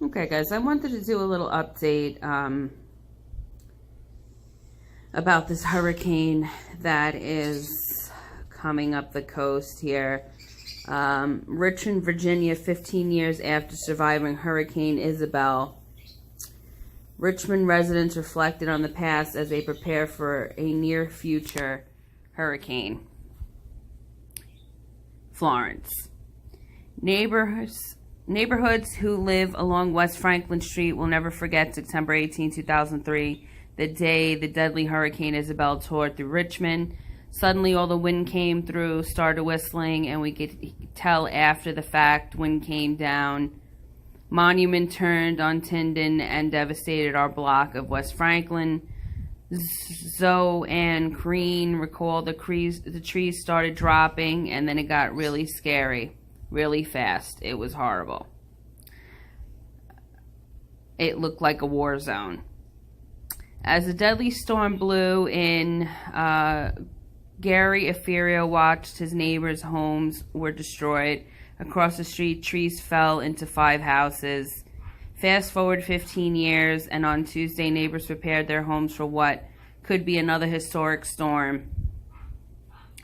Okay, guys, I wanted to do a little update about this hurricane that is coming up the coast here. Richmond, Virginia, 15 years after surviving Hurricane Isabel. Richmond residents reflected on the past as they prepare for a near future hurricane. Florence. Neighborhoods who live along West Franklin Street will never forget September 18, 2003, the day the deadly Hurricane Isabel tore through Richmond. Suddenly, all the wind came through, started whistling, and we could tell after the fact wind came down. Monument turned on Tyndon and devastated our block of West Franklin. Zoe and Crean recalled the trees started dropping, and then it got really scary. Really fast. It was horrible. It looked like a war zone. As the deadly storm blew in, Gary Etherio watched his neighbors' homes were destroyed. Across the street, trees fell into 5 houses. Fast forward 15 years, and on Tuesday, neighbors prepared their homes for what could be another historic storm.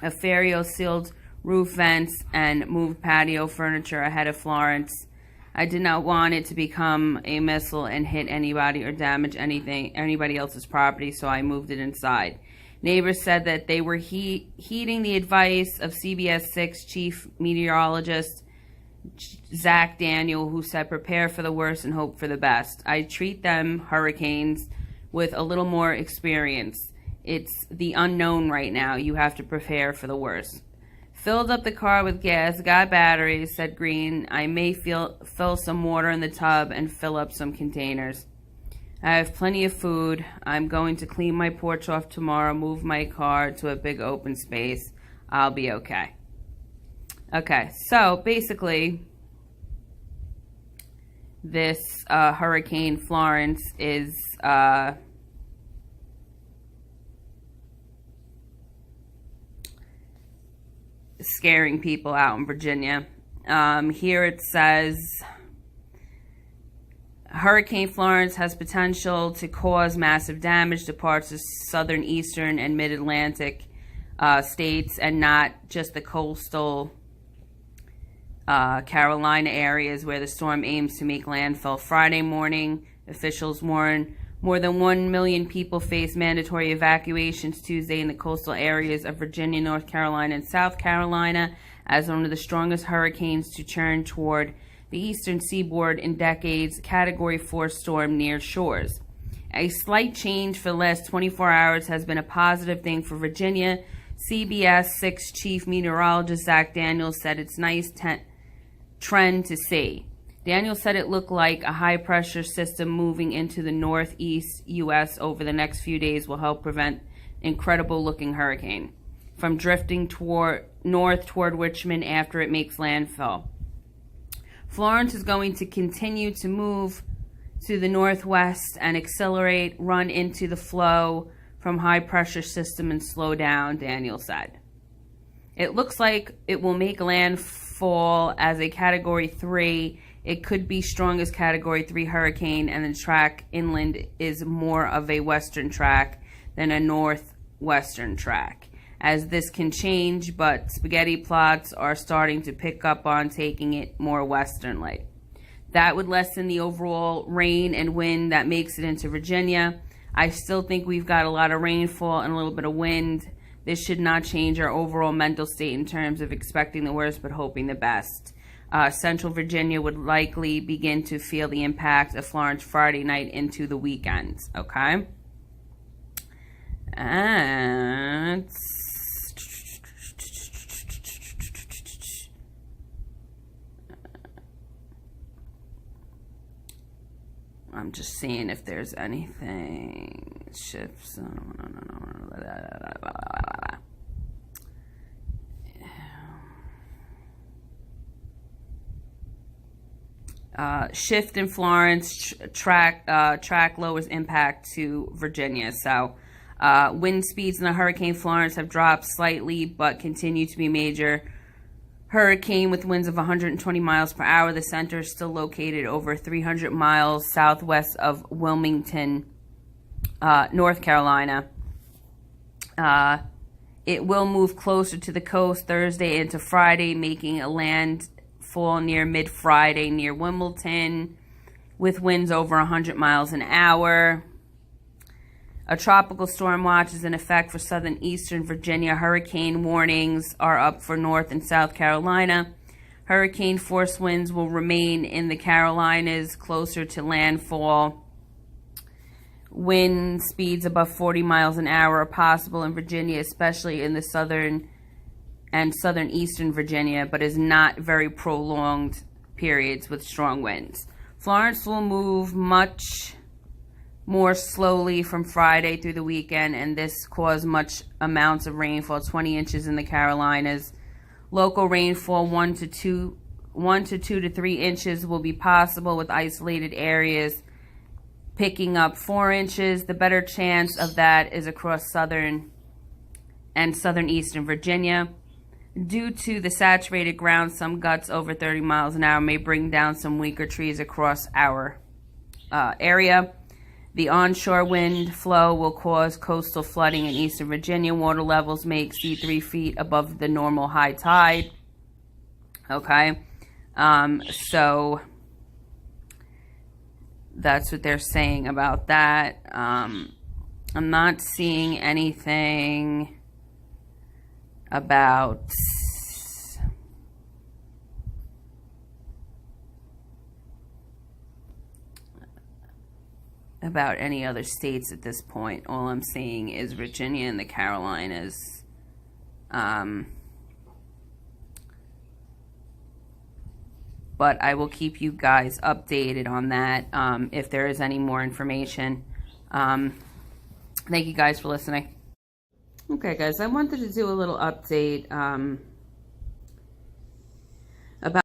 Etherio sealed roof vents and moved patio furniture ahead of Florence. I did not want it to become a missile and hit anybody or damage anybody else's property, so I moved it inside. Neighbors said that they were heeding the advice of CBS 6 chief meteorologist Zach Daniel, who said prepare for the worst and hope for the best. I treat them, hurricanes, with a little more experience. It's the unknown right now. You have to prepare for the worst. Filled up the car with gas, got batteries, said Green. I may fill some water in the tub and fill up some containers. I have plenty of food. I'm going to clean my porch off tomorrow, move my car to a big open space. I'll be okay. Okay, so basically, this Hurricane Florence is scaring people out in Virginia. Here it says, Hurricane Florence has potential to cause massive damage to parts of southern, eastern, and mid-Atlantic states, and not just the coastal Carolina areas where the storm aims to make landfall. Friday morning, officials warn more than 1 million people face mandatory evacuations Tuesday in the coastal areas of Virginia, North Carolina, and South Carolina as one of the strongest hurricanes to churn toward the eastern seaboard in decades. Category 4 storm near shores. A slight change for the last 24 hours has been a positive thing for Virginia. CBS 6 chief meteorologist Zach Daniels said it's nice trend to see. Daniels said it looked like a high-pressure system moving into the northeast U.S. over the next few days will help prevent incredible-looking hurricane from drifting north toward Richmond after it makes landfall. Florence is going to continue to move to the northwest and accelerate, run into the flow from high-pressure system and slow down, Daniel said. It looks like it will make landfall as a Category 3. It could be strong as Category 3 hurricane, and the track inland is more of a western track than a northwestern track. As this can change, but spaghetti plots are starting to pick up on taking it more westernly. That would lessen the overall rain and wind that makes it into Virginia. I still think we've got a lot of rainfall and a little bit of wind. This should not change our overall mental state in terms of expecting the worst but hoping the best. Central Virginia would likely begin to feel the impact of Florence Friday night into the weekend. Okay? And I'm just seeing if there's anything. Shifts. Shift in Florence, track lowers impact to Virginia. So wind speeds in the Hurricane Florence have dropped slightly but continue to be major hurricane with winds of 120 miles per hour. The center is still located over 300 miles southwest of Wilmington, North Carolina. It will move closer to the coast Thursday into Friday, making a landfall near mid-Friday near Wilmington with winds over 100 miles an hour. A tropical storm watch is in effect for southern eastern Virginia. Hurricane warnings are up for North and South Carolina. Hurricane force winds will remain in the Carolinas closer to landfall. Wind speeds above 40 miles an hour are possible in Virginia, especially in the southern and southern eastern Virginia, but is not very prolonged periods with strong winds. Florence will move much more slowly from Friday through the weekend, and this caused much amounts of rainfall, 20 inches in the Carolinas. Local rainfall 1 to 2 to 3 inches will be possible, with isolated areas picking up 4 inches. The better chance of that is across southern and southern eastern Virginia. Due to the saturated ground, some gusts over 30 miles an hour may bring down some weaker trees across our area. The onshore wind flow will cause coastal flooding in eastern Virginia. Water levels may exceed 3 feet above the normal high tide. Okay. So that's what they're saying about that. I'm not seeing anything about any other states at this point. All I'm seeing is Virginia and the Carolinas. But I will keep you guys updated on that if there is any more information. Thank you guys for listening. Okay, guys, I wanted to do a little update